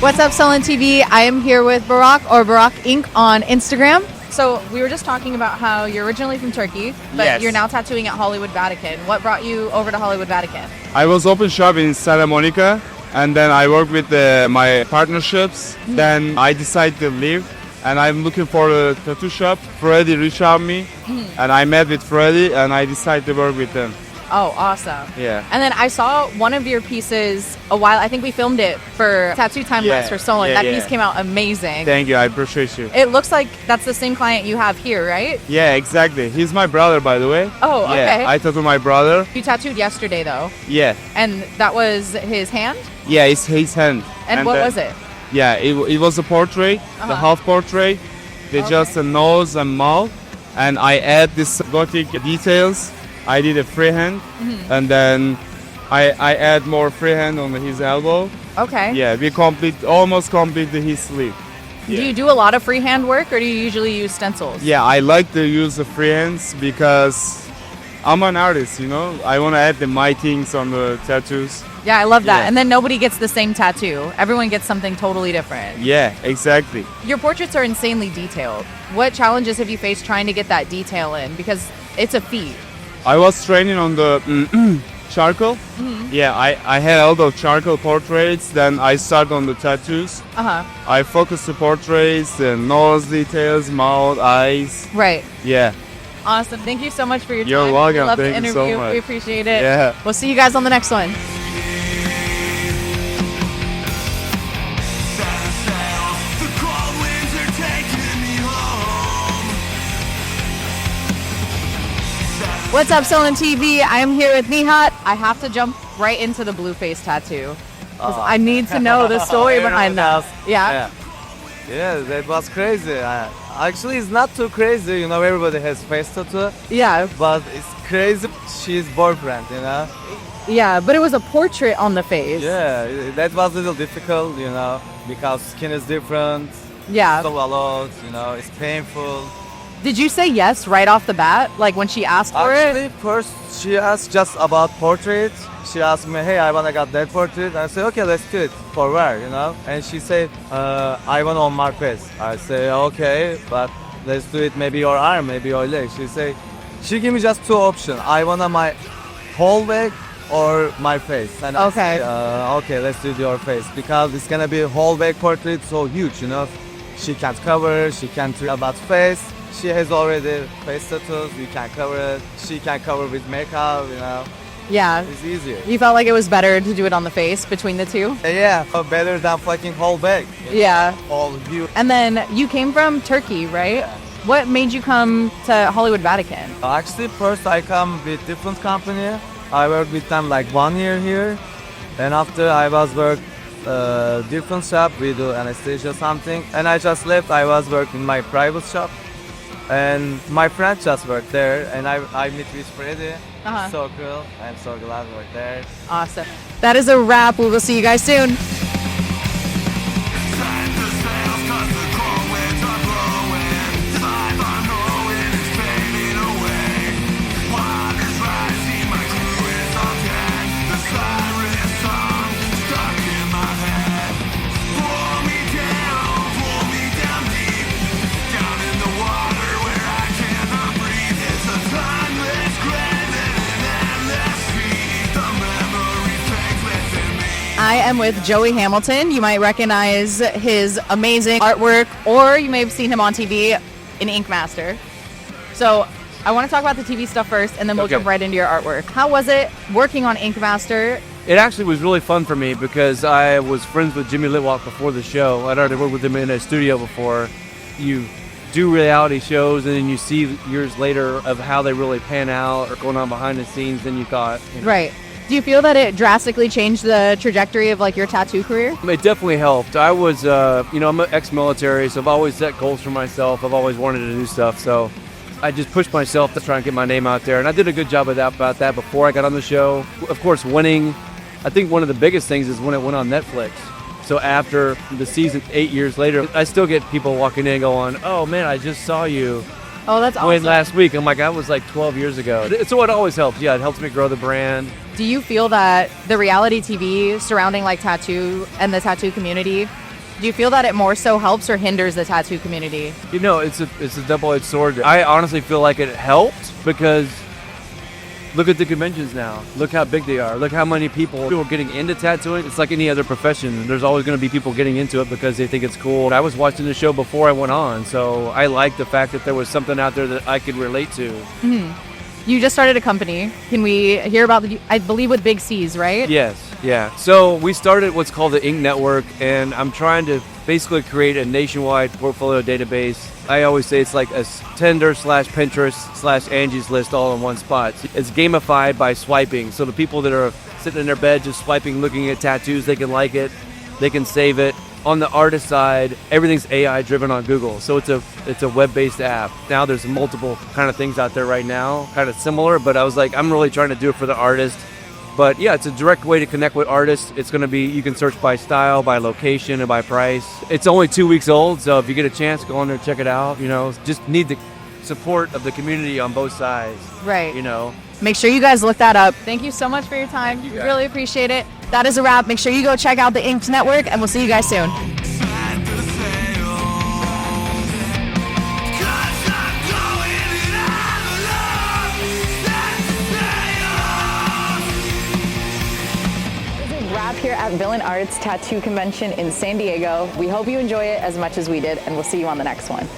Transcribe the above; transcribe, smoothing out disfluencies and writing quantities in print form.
What's up, SullenTV? I am here with Barack or Barack Inc. on Instagram. So we were just talking about how you're originally from Turkey, but Yes. you're now tattooing at Hollywood Vatican. What brought you over to Hollywood Vatican? I was open shop in Santa Monica, and then I worked with my partnerships. Then I decided to leave, and I'm looking for a tattoo shop. Freddie reached out me, and I met with Freddie, and I decided to work with him. Oh, awesome. Yeah. And then I saw one of your pieces a while, I think we filmed it for Tattoo Time Lapse for Sullen. Yeah, That piece came out amazing. Thank you, I appreciate you. It looks like that's the same client you have here, right? Yeah, exactly. He's my brother, by the way. Oh, okay. Yeah, I tattooed my brother. You tattooed yesterday, though, Yeah, and that was his hand? yeah, it's his hand. And what was it? Yeah, it was a portrait, the half portrait, with just a nose and mouth, and I add this gothic details. I did a freehand, and then I add more freehand on his elbow. Okay. Yeah, we almost completed his sleeve. Do you do a lot of freehand work, or do you usually use stencils? Yeah, I like to use the freehands because I'm an artist, you know. I want to add my things on the tattoos. Yeah, I love that. Yeah. And then nobody gets the same tattoo. Everyone gets something totally different. Yeah, exactly. Your portraits are insanely detailed. What challenges have you faced trying to get that detail in? Because it's a feat. I was training on the charcoal. Yeah, I had all those charcoal portraits. Then I started on the tattoos. I focused the portraits, the nose details, mouth, eyes. Right. Yeah. Awesome. Thank you so much for your time. You're welcome. We love Thank the you so interview. much. We appreciate it. Yeah. We'll see you guys on the next one. What's up, SullenTV? I am here with Nihat. I have to jump right into the blue face tattoo. 'Cause I need to know the story behind that. Yeah. Yeah, that was crazy. Actually, it's not too crazy. You know, everybody has face tattoo, Yeah. but it's crazy. She's boyfriend, you know. Yeah, but it was a portrait on the face. Yeah, that was a little difficult, you know, because skin is different. Yeah. So a lot, you know, it's painful. Did you say yes right off the bat? Like when she asked for it? Actually, first she asked just about portrait. She asked me, hey, I wanna get that portrait. I said, okay, let's do it. For where, you know? And she said, I want on my face. I say, okay, but let's do it maybe your arm, maybe your leg. She gave me just two options. I wanna my whole leg or my face. And Okay. I said, okay, let's do your face because it's gonna be a whole leg portrait, so huge, you know? She can't cover, she can't do about face. She has already face tattoos, you can cover it. She can cover with makeup, you know. Yeah. It's easier. You felt like it was better to do it on the face between the two? Yeah, better than fucking whole bag. Yeah. All view. And then you came from Turkey, right? What made you come to Hollywood Vatican? Actually, first I come with different company. I worked with them like 1 year here. Then after I was work different shop, we do anesthesia something. And I just left, I was working my private shop. And my friend just worked there, and I meet with Freddie. So cool. I'm so glad to work there. Awesome. That is a wrap. We will see you guys soon. I am with Joey Hamilton. You might recognize his amazing artwork, or you may have seen him on TV in Ink Master. So I want to talk about the TV stuff first, and then we'll jump right into your artwork. How was it working on Ink Master? It actually was really fun for me because I was friends with Jimmy Litwalk before the show. I'd already worked with him in a studio before. You do reality shows, and then you see years later of how they really pan out or going on behind the scenes than you thought. You know. Right. Do you feel that it drastically changed the trajectory of like your tattoo career? It definitely helped. I was, I'm an ex-military, so I've always set goals for myself. I've always wanted to do stuff, so I just pushed myself to try and get my name out there, and I did a good job about that before I got on the show. Of course, winning, I think one of the biggest things is when it went on Netflix. So after the season, 8 years later, I still get people walking in going, oh man, I just saw you. Oh, that's awesome. Win last week. I'm like, that was like 12 years ago. So it always helps. Yeah, it helps me grow the brand. Do you feel that the reality TV surrounding like tattoo and the tattoo community Do you feel that it more so helps or hinders the tattoo community? You know, it's a double-edged sword. I honestly feel like it helped because look at the conventions now. Look how big they are. Look how many people are getting into tattooing. It's like any other profession. There's always going to be people getting into it because they think it's cool. I was watching the show before I went on, so I like the fact that there was something out there that I could relate to. You just started a company. Can we hear about I believe with Big C's, right? Yes, yeah. So we started what's called the Ink Network, and I'm trying to basically create a nationwide portfolio database. I always say it's like a Tinder / Pinterest / Angie's List all in one spot. It's gamified by swiping. So the people that are sitting in their bed just swiping, looking at tattoos, they can like it, they can save it. On the artist side, everything's AI driven on Google. So it's a web-based app. Now there's multiple kind of things out there right now, kind of similar, but I was like, I'm really trying to do it for the artist. But yeah, it's a direct way to connect with artists. It's going to be, you can search by style, by location, and by price. It's only 2 weeks old, so if you get a chance, go on there, check it out. You know, just need the support of the community on both sides. Right. You know. Make sure you guys look that up. Thank you so much for your time. you, guys. Really appreciate it. That is a wrap. Make sure you go check out the Inked Network, and we'll see you guys soon. Wrap here at Villain Arts Tattoo Convention in San Diego. We hope you enjoy it as much as we did, and we'll see you on the next one.